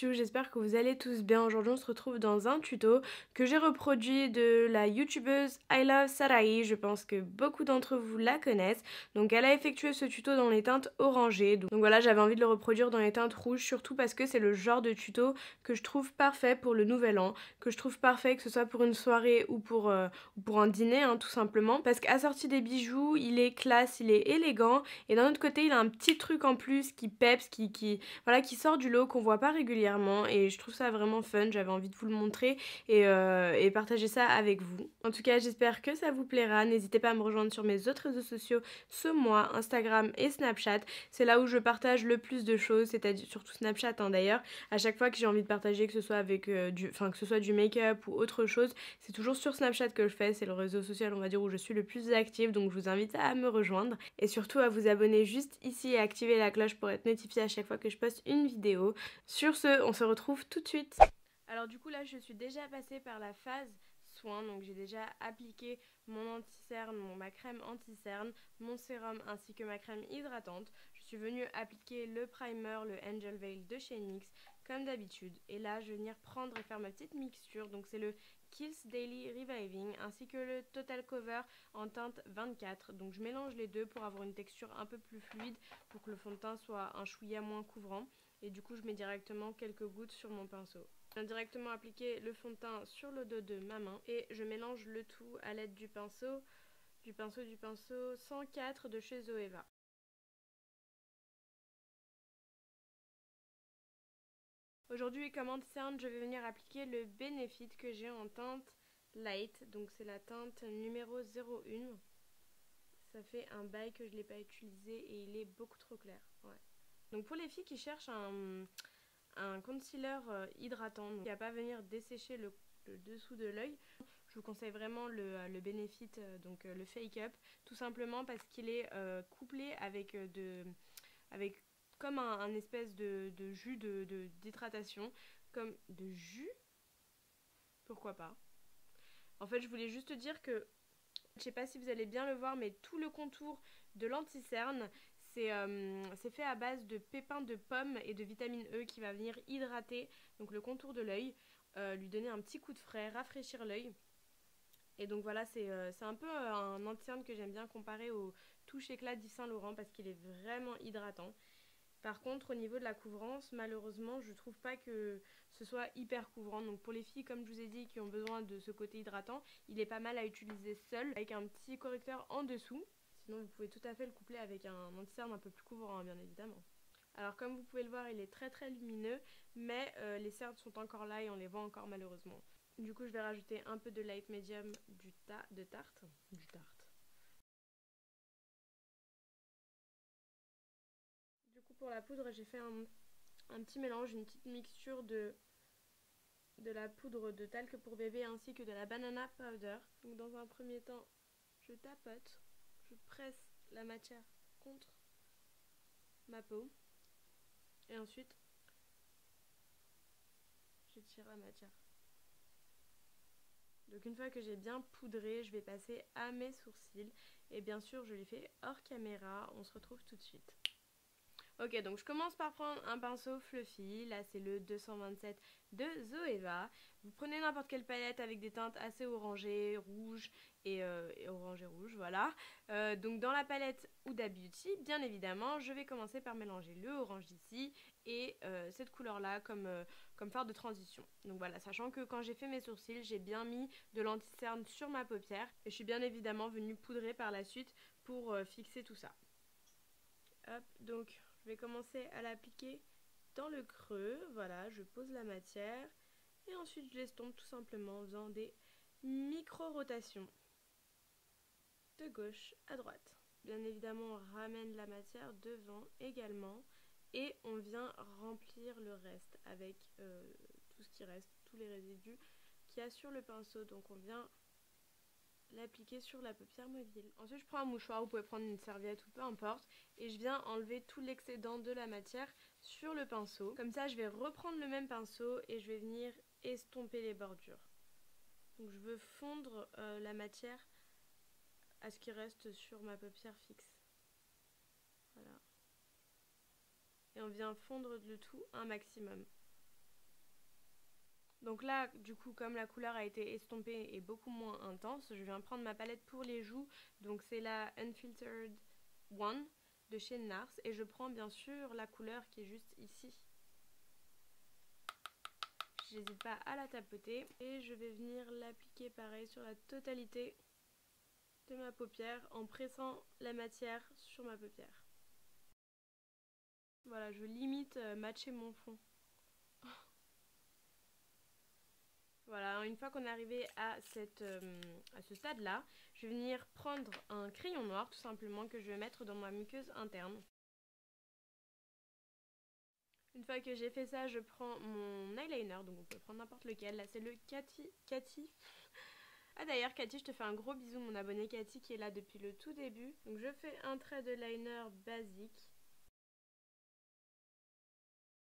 chou, j'espère que vous allez tous bien. Aujourd'hui on se retrouve dans un tuto que j'ai reproduit de la youtubeuse I Love Sarai. Je pense que beaucoup d'entre vous la connaissent. Donc elle a effectué ce tuto dans les teintes orangées. Donc voilà, j'avais envie de le reproduire dans les teintes rouges, surtout parce que c'est le genre de tuto que je trouve parfait pour le nouvel an, que je trouve parfait que ce soit pour une soirée ou pour un dîner, hein, tout simplement. Parce qu'assorti des bijoux, il est classe, il est élégant, et d'un autre côté il a un petit truc en plus qui peps, voilà, qui sort du lot, qu'on voit pas régulièrement, et je trouve ça vraiment fun. J'avais envie de vous le montrer et partager ça avec vous. En tout cas, j'espère que ça vous plaira. N'hésitez pas à me rejoindre sur mes autres réseaux sociaux ce mois, Instagram et Snapchat. C'est là où je partage le plus de choses, c'est-à-dire surtout Snapchat, hein, d'ailleurs. À chaque fois que j'ai envie de partager, que ce soit avec que ce soit du make-up ou autre chose, c'est toujours sur Snapchat que je fais. C'est le réseau social, on va dire, où je suis le plus active, donc je vous invite à me rejoindre et surtout à vous abonner juste ici et activer la cloche pour être notifié à chaque fois que je poste une vidéo. Sur ce, on se retrouve tout de suite. Alors du coup là, je suis déjà passée par la phase soin, donc j'ai déjà appliqué mon anti-cerne, ma crème anti-cerne, mon sérum ainsi que ma crème hydratante. Je suis venue appliquer le primer, le Angel Veil de chez NYX, comme d'habitude. Et là, je vais venir prendre et faire ma petite mixture. Donc c'est le Kills Daily Reviving ainsi que le Total Cover en teinte 24. Donc je mélange les deux pour avoir une texture un peu plus fluide, pour que le fond de teint soit un chouïa moins couvrant. Et du coup, je mets directement quelques gouttes sur mon pinceau. Je viens directement appliquer le fond de teint sur le dos de ma main et je mélange le tout à l'aide du pinceau 104 de chez Zoeva. Aujourd'hui, comme anti-cerne, je vais venir appliquer le Benefit que j'ai en teinte light. Donc c'est la teinte numéro 01. Ça fait un bail que je ne l'ai pas utilisé et il est beaucoup trop clair. Ouais. Donc pour les filles qui cherchent un concealer hydratant, donc qui va pas venir dessécher le dessous de l'œil, je vous conseille vraiment le Benefit, donc le Fake Up, tout simplement parce qu'il est couplé avec avec comme un espèce de jus d'hydratation, comme de jus, pourquoi pas. En fait, je voulais juste dire que, je sais pas si vous allez bien le voir, mais tout le contour de l'anti-cerne, c'est fait à base de pépins de pomme et de vitamine E qui va venir hydrater donc le contour de l'œil, lui donner un petit coup de frais, rafraîchir l'œil. Et donc voilà, c'est un peu un anti-cerne que j'aime bien comparer au Touche Éclat d'Yves Saint Laurent parce qu'il est vraiment hydratant. Par contre, au niveau de la couvrance, malheureusement, je trouve pas que ce soit hyper couvrant. Donc pour les filles, comme je vous ai dit, qui ont besoin de ce côté hydratant, il est pas mal à utiliser seul, avec un petit correcteur en dessous. Sinon, vous pouvez tout à fait le coupler avec un anti-cerne un peu plus couvrant, hein, bien évidemment. Alors comme vous pouvez le voir, il est très très lumineux, mais les cernes sont encore là et on les voit encore malheureusement. Du coup, je vais rajouter un peu de light medium de Tarte. Du coup, pour la poudre, j'ai fait un petit mélange, une petite mixture de la poudre de talc pour bébé ainsi que de la banana powder. Donc dans un premier temps, je tapote, je presse la matière contre ma peau et ensuite je tire la matière. Donc une fois que j'ai bien poudré, je vais passer à mes sourcils et bien sûr je les fais hors caméra. On se retrouve tout de suite. Ok, donc je commence par prendre un pinceau fluffy, là c'est le 227 de Zoeva. Vous prenez n'importe quelle palette avec des teintes assez orangées, rouges et orange et rouge, voilà. Donc dans la palette Huda Beauty, bien évidemment, je vais commencer par mélanger le orange d'ici et cette couleur-là comme phare de transition. Donc voilà, sachant que quand j'ai fait mes sourcils, j'ai bien mis de l'anti-cerne sur ma paupière et je suis bien évidemment venue poudrer par la suite pour fixer tout ça. Hop, donc je vais commencer à l'appliquer dans le creux. Voilà, je pose la matière et ensuite je l'estompe tout simplement en faisant des micro-rotations de gauche à droite. Bien évidemment, on ramène la matière devant également et on vient remplir le reste avec tout ce qui reste, tous les résidus qu'il y a sur le pinceau. Donc on vient l'appliquer sur la paupière mobile. Ensuite je prends un mouchoir, vous pouvez prendre une serviette ou peu importe, et je viens enlever tout l'excédent de la matière sur le pinceau. Comme ça je vais reprendre le même pinceau et je vais venir estomper les bordures. Donc je veux fondre la matière à ce qui reste sur ma paupière fixe. Voilà. Et on vient fondre le tout un maximum. Donc là, du coup, comme la couleur a été estompée et beaucoup moins intense, je viens prendre ma palette pour les joues. Donc c'est la Unfiltered One de chez NARS. Et je prends bien sûr la couleur qui est juste ici. J'hésite pas à la tapoter. Et je vais venir l'appliquer pareil sur la totalité de ma paupière en pressant la matière sur ma paupière. Voilà, je limite matcher mon fond. Voilà, une fois qu'on est arrivé à ce stade-là, je vais venir prendre un crayon noir tout simplement que je vais mettre dans ma muqueuse interne. Une fois que j'ai fait ça, je prends mon eyeliner, donc on peut prendre n'importe lequel. Là, c'est le Cathy. Ah d'ailleurs, Cathy, je te fais un gros bisou, mon abonné Cathy qui est là depuis le tout début. Donc je fais un trait de liner basique.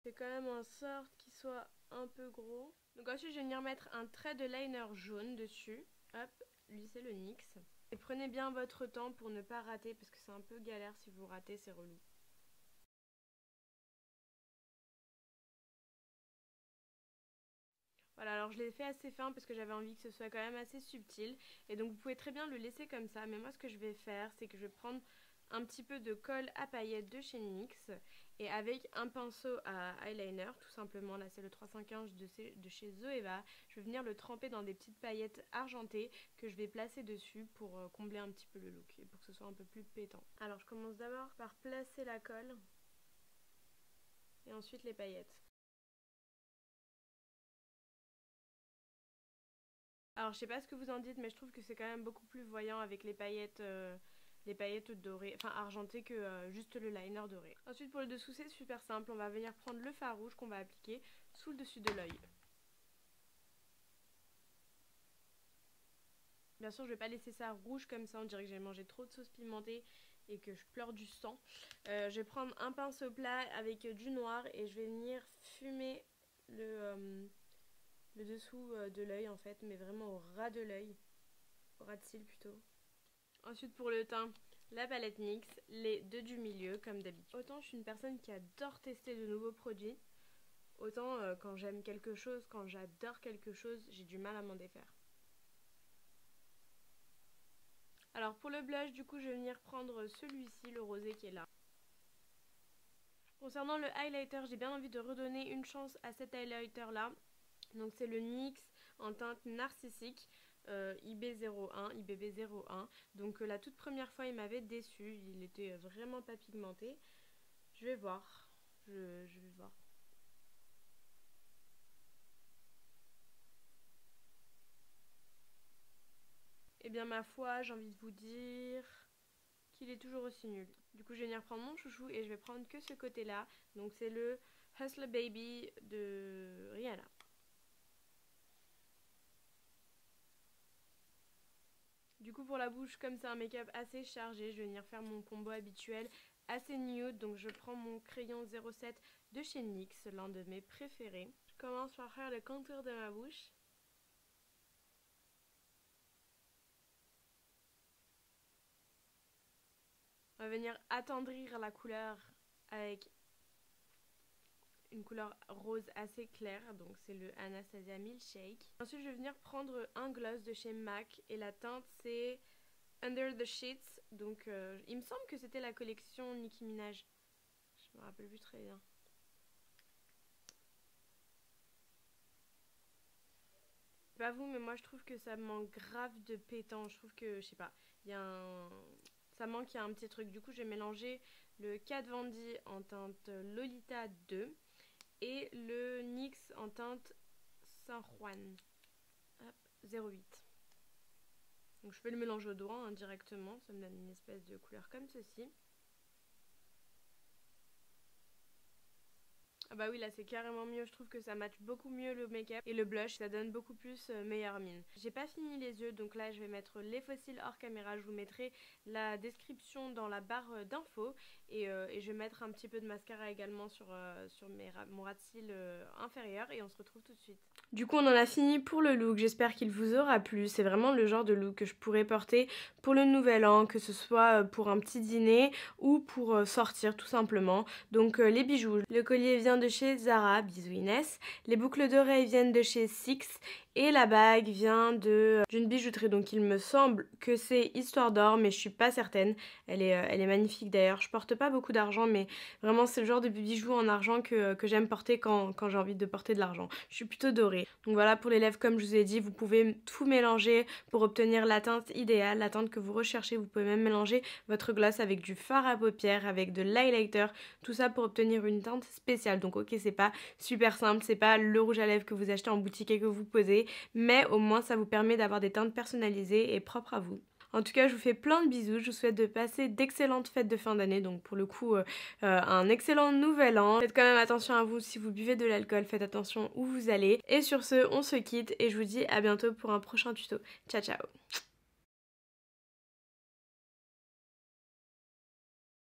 C'est quand même en sorte qu'il soit un peu gros. Donc ensuite, je vais venir mettre un trait de liner jaune dessus. Hop, lui c'est le NYX. Et prenez bien votre temps pour ne pas rater parce que c'est un peu galère si vous ratez, c'est relou. Voilà, alors je l'ai fait assez fin parce que j'avais envie que ce soit quand même assez subtil. Et donc vous pouvez très bien le laisser comme ça. Mais moi ce que je vais faire, c'est que je vais prendre un petit peu de colle à paillettes de chez NYX. Et avec un pinceau à eyeliner, tout simplement, là c'est le 351 de chez Zoeva, je vais venir le tremper dans des petites paillettes argentées que je vais placer dessus pour combler un petit peu le look et pour que ce soit un peu plus pétant. Alors je commence d'abord par placer la colle et ensuite les paillettes. Alors je sais pas ce que vous en dites, mais je trouve que c'est quand même beaucoup plus voyant avec les paillettes dorées, enfin argentées que juste le liner doré. Ensuite pour le dessous c'est super simple, on va venir prendre le fard rouge qu'on va appliquer sous le dessus de l'œil. Bien sûr je vais pas laisser ça rouge comme ça, on dirait que j'ai mangé trop de sauce pimentée et que je pleure du sang. Je vais prendre un pinceau plat avec du noir et je vais venir fumer le dessous de l'œil en fait, mais vraiment au ras de l'œil, au ras de cils plutôt. Ensuite pour le teint, la palette NYX, les deux du milieu comme d'habitude. Autant je suis une personne qui adore tester de nouveaux produits, autant quand j'aime quelque chose, quand j'adore quelque chose, j'ai du mal à m'en défaire. Alors pour le blush, du coup je vais venir prendre celui-ci, le rosé qui est là. Concernant le highlighter, j'ai bien envie de redonner une chance à cet highlighter là. Donc c'est le NYX en teinte narcissique IB01, IBB01. Donc la toute première fois il m'avait déçu, il était vraiment pas pigmenté. Je vais voir, je vais voir. Et bien ma foi, j'ai envie de vous dire qu'il est toujours aussi nul. Du coup je vais venir prendre mon chouchou et je vais prendre que ce côté là. Donc c'est le Hustler Baby de Rihanna. Du coup pour la bouche, comme c'est un make-up assez chargé, je vais venir faire mon combo habituel assez nude. Donc je prends mon crayon 07 de chez NYX, l'un de mes préférés. Je commence par faire le contour de ma bouche. On va venir attendrir la couleur avec une couleur rose assez claire, donc c'est le Anastasia Milkshake. Ensuite je vais venir prendre un gloss de chez MAC et la teinte c'est Under the Sheets, donc il me semble que c'était la collection Nicki Minaj, je me rappelle plus très bien. Pas vous, mais moi je trouve que ça manque grave de pétant, je trouve que, je sais pas, ça manque, il y a un petit truc. Du coup j'ai mélangé le Kat Von D en teinte Lolita 2 et le NYX en teinte San Juan. Hop, 08. Donc je fais le mélange au doigt directement, ça me donne une espèce de couleur comme ceci. Ah bah oui, là c'est carrément mieux, je trouve que ça match beaucoup mieux le make-up et le blush, ça donne beaucoup plus meilleure mine. J'ai pas fini les yeux, donc là je vais mettre les fossiles hors caméra, je vous mettrai la description dans la barre d'infos et je vais mettre un petit peu de mascara également sur mon ras de cils inférieur et on se retrouve tout de suite. Du coup on en a fini pour le look, j'espère qu'il vous aura plu, c'est vraiment le genre de look que je pourrais porter pour le nouvel an, que ce soit pour un petit dîner ou pour sortir tout simplement. Donc les bijoux, le collier vient de chez Zara, bisous Inès, les boucles d'oreilles viennent de chez Six et la bague vient d'une bijouterie, donc il me semble que c'est Histoire d'Or mais je suis pas certaine, elle est magnifique d'ailleurs. Je porte pas beaucoup d'argent mais vraiment c'est le genre de bijoux en argent que j'aime porter quand j'ai envie de porter de l'argent. Je suis plutôt dorée. Donc voilà pour les lèvres comme je vous ai dit, vous pouvez tout mélanger pour obtenir la teinte idéale, la teinte que vous recherchez. Vous pouvez même mélanger votre gloss avec du fard à paupières, avec de l'highlighter, tout ça pour obtenir une teinte spéciale. Donc ok c'est pas super simple, c'est pas le rouge à lèvres que vous achetez en boutique et que vous posez, mais au moins ça vous permet d'avoir des teintes personnalisées et propres à vous. En tout cas, je vous fais plein de bisous, je vous souhaite de passer d'excellentes fêtes de fin d'année, donc pour le coup, un excellent nouvel an. Faites quand même attention à vous, si vous buvez de l'alcool, faites attention où vous allez. Et sur ce, on se quitte et je vous dis à bientôt pour un prochain tuto. Ciao ciao.